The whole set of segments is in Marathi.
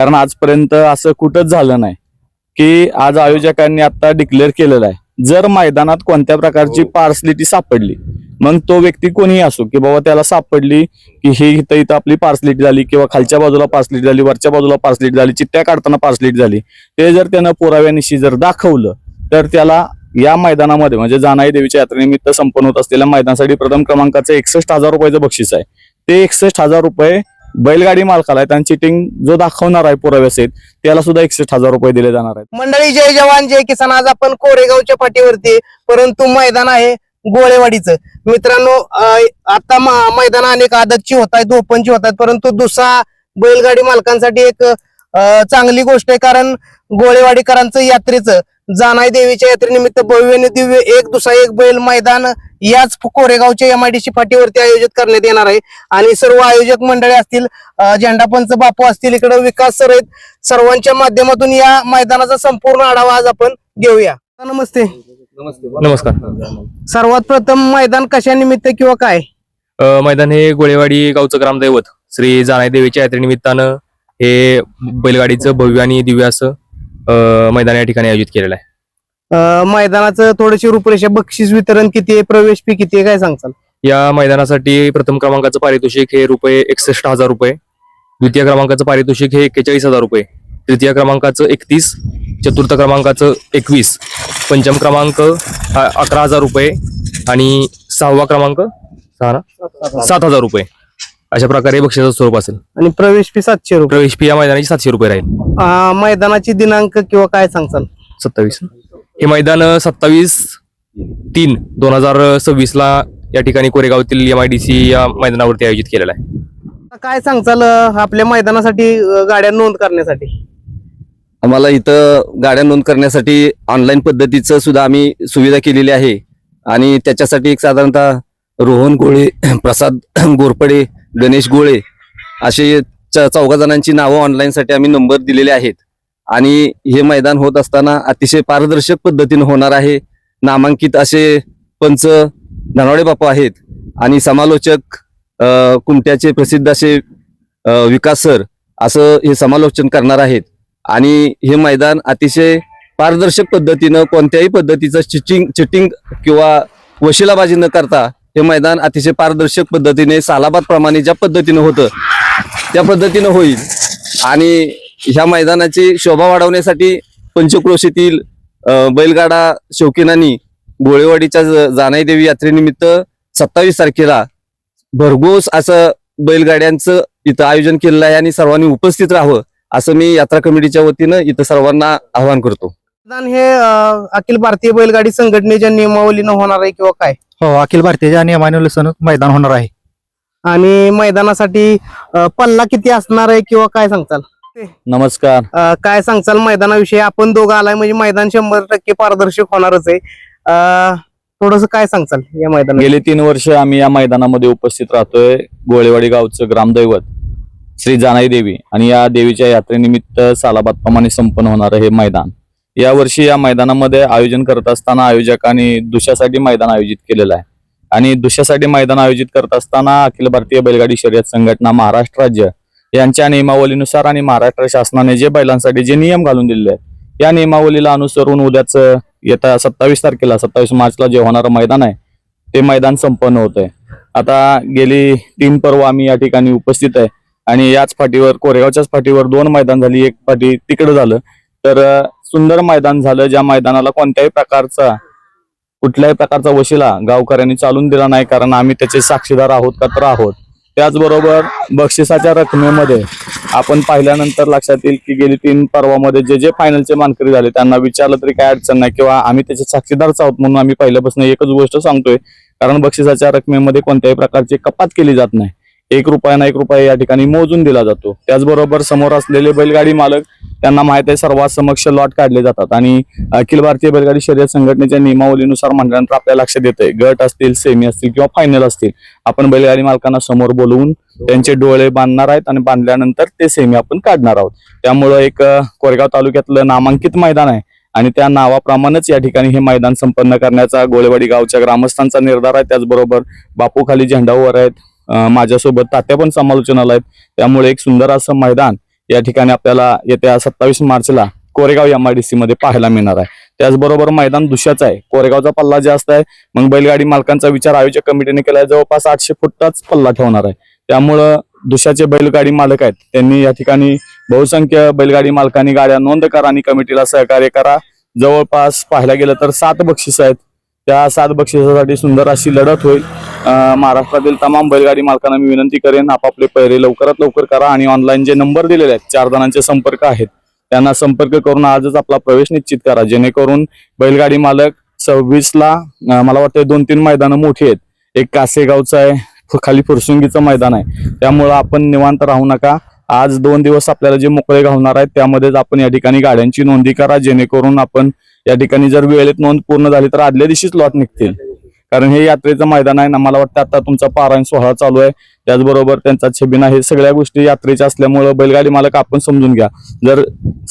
कारण आजपर्यंत असं कुठंच झालं नाही की आज आयोजकांनी आता डिक्लेअर केलेलं आहे जर मैदानात कोणत्या प्रकारची पार्सलिटी सापडली मग तो व्यक्ती कोणीही असो की बाबा त्याला सापडली की ही इथं आपली पार्सलिटी झाली किंवा खालच्या बाजूला पार्सलिटी झाली वरच्या बाजूला पार्सलिटी झाली चिठ्ठ्या काढताना पार्सलिटी झाली ते जर त्यानं पुराव्यानिशी जर दाखवलं तर त्याला या मैदानामध्ये म्हणजे जानाई देवीच्या यात्रेनिमित्त संपन्न होत असलेल्या मैदानासाठी प्रथम क्रमांकाचं 61,000 रुपयाचं बक्षीस आहे ते 61,000 रुपये बैलगाडी मालकाला आहे आणि चिटिंग जो दाखवणार आहे पुराव्यासहित त्याला सुद्धा 61,000 रुपये दिले जाणार आहेत। मंडळी जय जवान जय किसान। आज आपण कोरेगावच्या पाठीवरती परंतु मैदान आहे गोळेवाडीचं। मित्रांनो आता मैदान अनेक आदतची होत आहेत ओपनची होत आहेत परंतु दुसरा बैलगाडी मालकांसाठी एक चांगली गोष्ट आहे कारण गोळेवाडीकरांचं यात्रेचं जानाई देवीच्या यात्रेनिमित्त भव्य दिव्य एक दुसरा एक बैल मैदान याच कोरेगावच्या MIDC पाठीवरती आयोजित करण्यात येणार आहे आणि सर्व आयोजक मंडळी असतील झेंडापंच बापू असतील इकडे विकास सर आहेत सर्वांच्या माध्यमातून या मैदानाचा संपूर्ण आढावा आज आपण घेऊया। नमस्ते। नमस्कार। सर्वात प्रथम मैदान कशा निमित्त किंवा काय? मैदान हे गोळेवाडी गावचं ग्रामदैवत श्री जानाई देवीच्या यात्रेनिमित्तानं हे बैलगाडीचं भव्य आणि दिव्य असं मैदान या ठिकाणी आयोजित केलेलं आहे। मैदानाचं थोडीशी रूपरेषा बक्षीस वितरण किती आहे प्रवेश फी किती आहे काय सांगचाल? या मैदानासाठी प्रथम क्रमांकाचं पारितोषिक हे रुपये 61,000 रुपये, द्वितीय क्रमांकाचं पारितोषिक हे 41,000 रुपये, तृतीय क्रमांकाचं 31, चतुर्थ क्रमांकाचं 21, पंचम क्रमांक 11,000 रुपये आणि सहावा क्रमांक 7,000 रुपये अशा प्रकारे बक्षिसाचं स्वरूप असेल। आणि प्रवेश फी 700 रुपये। प्रवेश फी या मैदानाची 700 रुपये राहील। मैदानाची दिनांक किंवा काय सांगचाल? 27 हे मैदान 27/3/2026 ला या ठिकाणी कोरेगावातील MIDC या मैदानावरती आयोजित केलेला आहे। काय सांगचाल आपल्या मैदानासाठी गाड्या नोंद करण्यासाठी? आम्हाला इथं गाड्या नोंद करण्यासाठी ऑनलाईन पद्धतीचं सुद्धा आम्ही सुविधा केलेली आहे आणि त्याच्यासाठी एक साधारणतः रोहन गोळे, प्रसाद गोरपडे, गणेश गोळे असे 14 जणांची नावं ऑनलाईन साठी आम्ही नंबर दिलेले आहेत आणि हे मैदान होत असताना अतिशय पारदर्शक पद्धतीने होणार आहे। नामांकित असे पंच धनावडे बापू आहेत आणि समालोचक कुमट्याचे प्रसिद्ध असे विकास सर असं हे समालोचन करणार आहेत आणि हे मैदान अतिशय पारदर्शक पद्धतीनं कोणत्याही पद्धतीचं चिटिंग किंवा वशिलाबाजी न करता हे मैदान अतिशय पारदर्शक पद्धतीने सालाबाद प्रमाणे ज्या पद्धतीने होतं त्या पद्धतीने होईल आणि ह्या मैदानाची शोभा वाढवण्यासाठी पंचक्रोशीतील बैलगाडा शौकीनांनी गोळेवाडीच्या जानाई देवी यात्रेनिमित्त 27 तारखेला भरघोस असं बैलगाड्यांचं इथं आयोजन केलेलं आहे आणि सर्वांनी उपस्थित राहावं असं मी यात्रा कमिटीच्या वतीनं इथं सर्वांना आवाहन करतो। मैदान हे अखिल भारतीय बैलगाडी संघटनेच्या नियमावलीनं होणार आहे किंवा काय? हो, अखिल भारतीय नियमानुसार मैदान होणार आहे। आणि मैदानासाठी पल्ला किती असणार आहे किंवा काय सांगचाल? नमस्कार। काय सांगचाल मैदानाविषयी? आपण दोघं आलाय म्हणजे मैदान 100% पारदर्शक होणारच आहे। थोडस काय सांगचाल या मैदानात? गेली 3 वर्ष आम्ही या मैदानामध्ये उपस्थित राहतोय। गोळेवाडी गावचं ग्रामदैवत श्री जानाई देवी आणि या देवीच्या यात्रेनिमित्त सालाबाद प्रमाणे संपन्न होणारं हे मैदान या वर्षी या मैदानामध्ये आयोजन करत असताना आयोजकांनी दुशासाठी मैदान आयोजित केलेलं आहे आणि दुशासाठी मैदान आयोजित करत असताना अखिल भारतीय बैलगाडी शर्यत संघटना महाराष्ट्र राज्य यांच्या नियमावलीनुसार आणि महाराष्ट्र शासनाने जे बैलांसाठी जे नियम घालून दिलेले आहेत या नियमावलीला अनुसरून उद्याच येत्या 27 तारखेला 27 मार्चला जे होणारं मैदान आहे ते मैदान संपन्न होत आहे। आता गेली 3 पर्व आम्ही या ठिकाणी उपस्थित आहे आणि याच फाटीवर कोरेगावच्याच फाटीवर 2 मैदान झाली, एक फाटी तिकडे झालं तर सुंदर मैदान झालं ज्या मैदानाला कुठल्याही प्रकारचा वशिला गावकऱ्यांनी चालून दिला नाही कारण आम्ही त्याचे साक्षीदार आहोत का तर आहोत। त्याचबरोबर बक्षिसाच्या रकमेमध्ये आपण पाहिल्यानंतर लक्षात येईल की गेली 3 पर्वामध्ये जे फायनलचे मानकरी झाले त्यांना विचारलं तरी काय अडचण नाही किंवा आम्ही त्याचे साक्षीदारच आहोत म्हणून आम्ही पहिल्यापासून एकच गोष्ट सांगतोय कारण बक्षिसाच्या रकमेमध्ये कोणत्याही प्रकारची कपात केली जात नाही। 1 रुपया ना 1 रुपया या ठिकाणी मोजून दिला जातो। त्याचबरोबर समोर असलेले बैलगाडी मालक त्यांना माहित आहे सर्वांसमक्ष लॉट काढले जातात आणि अखिल भारतीय बैलगाडी शर्यत संघटनेच्या नियमावलीनुसार म्हटल्यानंतर आपल्या लक्षात येते गट असतील, सेमी असतील किंवा फायनल असतील आपण बैलगाडी मालकांना समोर बोलवून त्यांचे डोळे बांधणार आहेत आणि बांधल्यानंतर ते सेमी आपण काढणार आहोत। त्यामुळे एक कोरेगाव तालुक्यातलं नामांकित मैदान आहे आणि त्या नावाप्रमाणेच या ठिकाणी हे मैदान संपन्न करण्याचा गोळेवाडी गावच्या ग्रामस्थांचा निर्धार आहे। त्याचबरोबर बापू खाली झेंडावर आहेत, माझ्यासोबत तात्या पण समालोचनाला आहेत। त्यामुळे एक सुंदर असं मैदान या ठिकाणी आपल्याला येत्या 27 मार्चला कोरेगाव MIDC मध्ये पाहायला मिळणार आहे. त्याचबरोबर मैदान दुशाचं आहे. कोरेगावचा पल्ला जास्त आहे. मग बैलगाडी मालकांचा विचार आयोजक कमिटीने केला, जवळपास 800 फुटाच पल्ला ठेवणार आहे. त्यामुळं दुशाचे बैलगाडी मालक आहेत त्यांनी या ठिकाणी बहुसंख्य बैलगाडी मालकांनी गाड्या नोंद करा आणि कमिटीला सहकार्य करा. जवळपास पाहायला गेलं तर 7 बक्षीस आहेत. त्या 7 बक्षिसासाठी सुंदर अशी लढत होईल. महाराष्ट्रातील तमाम बैलगाडी मालकांना मी विनंती करेन, आपापले पैरे लवकरात लवकर करा आणि ऑनलाईन जे नंबर दिलेले आहेत 4 जणांचे संपर्क आहेत त्यांना संपर्क करून आजच आपला प्रवेश निश्चित करा, जेणेकरून बैलगाडी मालक 26ला मला वाटतं 2-3 मैदानं मोठी आहेत. एक कासेगावचं आहे, खाली फुरसुंगीचं मैदान आहे. त्यामुळं आपण निवांत राहू नका. आज 2 दिवस आपल्याला जे मोकळे घालणार आहेत त्यामध्येच आपण या ठिकाणी गाड्यांची नोंदी करा, जेणेकरून आपण या ठिकाणी जर वेळेत नोंद पूर्ण झाली तर आदल्या दिवशीच लॉट निघतील. कारण हे यात्रेचं मैदान आहे ना, मला वाटतं आता तुमचा पारायण सोहळा चालू आहे, त्याचबरोबर त्यांचा छबिना, हे सगळ्या गोष्टी यात्रेच्या असल्यामुळं बैलगाडी मालक आपण समजून घ्या. जर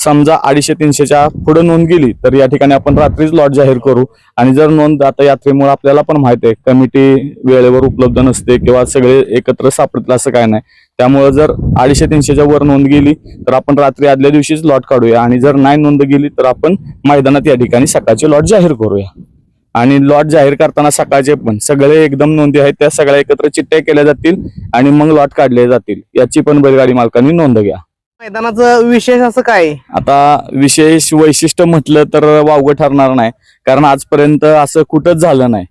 समजा 250-300च्या पुढे नोंद गेली तर या ठिकाणी आपण रात्रीच लॉट जाहीर करू. आणि जर नोंद आता यात्रेमुळे आपल्याला पण माहिती आहे कमिटी वेळेवर उपलब्ध नसते किंवा सगळे एकत्र सापडतील असं काय नाही. त्यामुळे जर 250-300च्या वर नोंद गेली तर आपण रात्री आदल्या दिवशीच लॉट काढूया आणि जर नाही नोंद गेली तर आपण मैदानात या ठिकाणी सकाळचे लॉट जाहीर करूया. आणि लॉट जाहीर करताना सकाळचे पण सगळे एकदम नोंदी आहेत त्या सगळ्या एकत्र चिठ्ठ्या केल्या जातील आणि मग लॉट काढले जातील. याची पण बैलगाडी मालकांनी नोंद घ्या. मैदानाचं विशेष असं काय आहे? आता विशेष वैशिष्ट्य म्हटलं तर वावगं ठरणार नाही, कारण आजपर्यंत असं कुठंच झालं नाही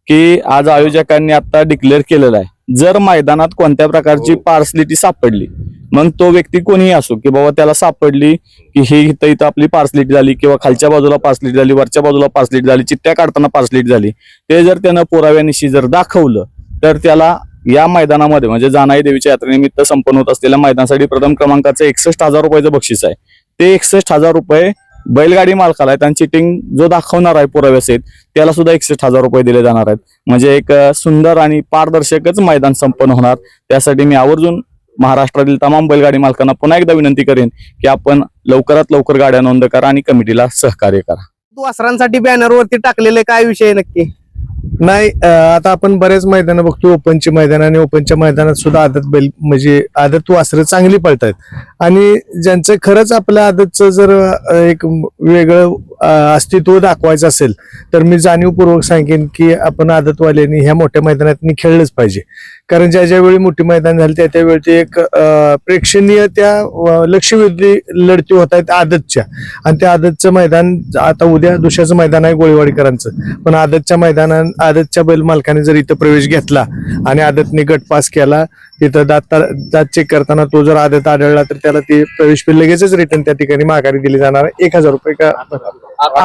की आज आयोजकांनी आता डिक्लेअर केलेलं आहे जर मैदानात कोणत्या प्रकारची पार्सलिटी सापडली, मग तो व्यक्ती कोणीही असो, की बाबा त्याला सापडली की हे इथं आपली पार्सलिटी झाली किंवा खालच्या बाजूला पार्सलिटी झाली, वरच्या बाजूला पार्सलिटी झाली, चिठ्ठ्या काढताना पार्सलिटी झाली, ते जर त्यानं पुराव्यानिशी जर दाखवलं तर त्याला या मैदानामध्ये म्हणजे जानाई देवीच्या यात्रेनिमित्त संपन्न होत असलेल्या मैदानासाठी प्रथम क्रमांकाचं 61,000 रुपयाचं बक्षीस आहे. ते 61,000 रुपये बैलगाडी मालकाला आहेत आणि चिटिंग जो दाखवणार आहे पुराव्यासहित त्याला सुद्धा 61,000 रुपये दिले जाणार आहेत. म्हणजे एक सुंदर आणि पारदर्शकच मैदान संपन्न होणार. त्यासाठी मी आवर्जून महाराष्ट्रातील तमाम बैलगाडी मालकांना पुन्हा एकदा विनंती करेन की आपण लवकरात लवकर गाड्या नोंद करा आणि कमिटीला सहकार्य करा. वासरांसाठी बॅनरवरती टाकलेले काय विषय नक्की? नाही, आता आपण बरेच मैदानं बघतो, ओपनची मैदान, आणि ओपनच्या मैदानात सुद्धा आदत बैल म्हणजे आदत वासरं चांगली पळतात. आणि ज्यांचं खरंच आपल्या आदतचं जर एक वेगळं अस्तित्व दाखवायचं असेल तर मी जाणीवपूर्वक सांगेन की आपण आदतवाल्यांनी ह्या मोठ्या मैदानात खेळलंच पाहिजे. कारण ज्या ज्यावेळी मोठी मैदान झाली त्यावेळी ते एक प्रेक्षणीय त्या लक्षवेधी लढती होत आहेत आदतच्या. आणि त्या आदतचं मैदान आता उद्या दुसऱ्याचं मैदान आहे गोळीवाडीकरांचं, पण आदतच्या बैल मालकाने जर इथं प्रवेश घेतला आणि आदतने गट पास केला, तिथं दात चेक करताना तो जर आदत आढळला तर त्याला ते प्रवेश फी लगेचच रिटर्न त्या ठिकाणी माघारी दिली जाणार आहे. 1,000 रुपये का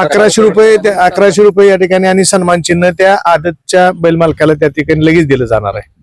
1100 रुपये, 1100 रुपये या ठिकाणी आणि सन्मान चिन्ह त्या आदतच्या बैल मालकाला त्या ठिकाणी लगेच दिलं जाणार आहे.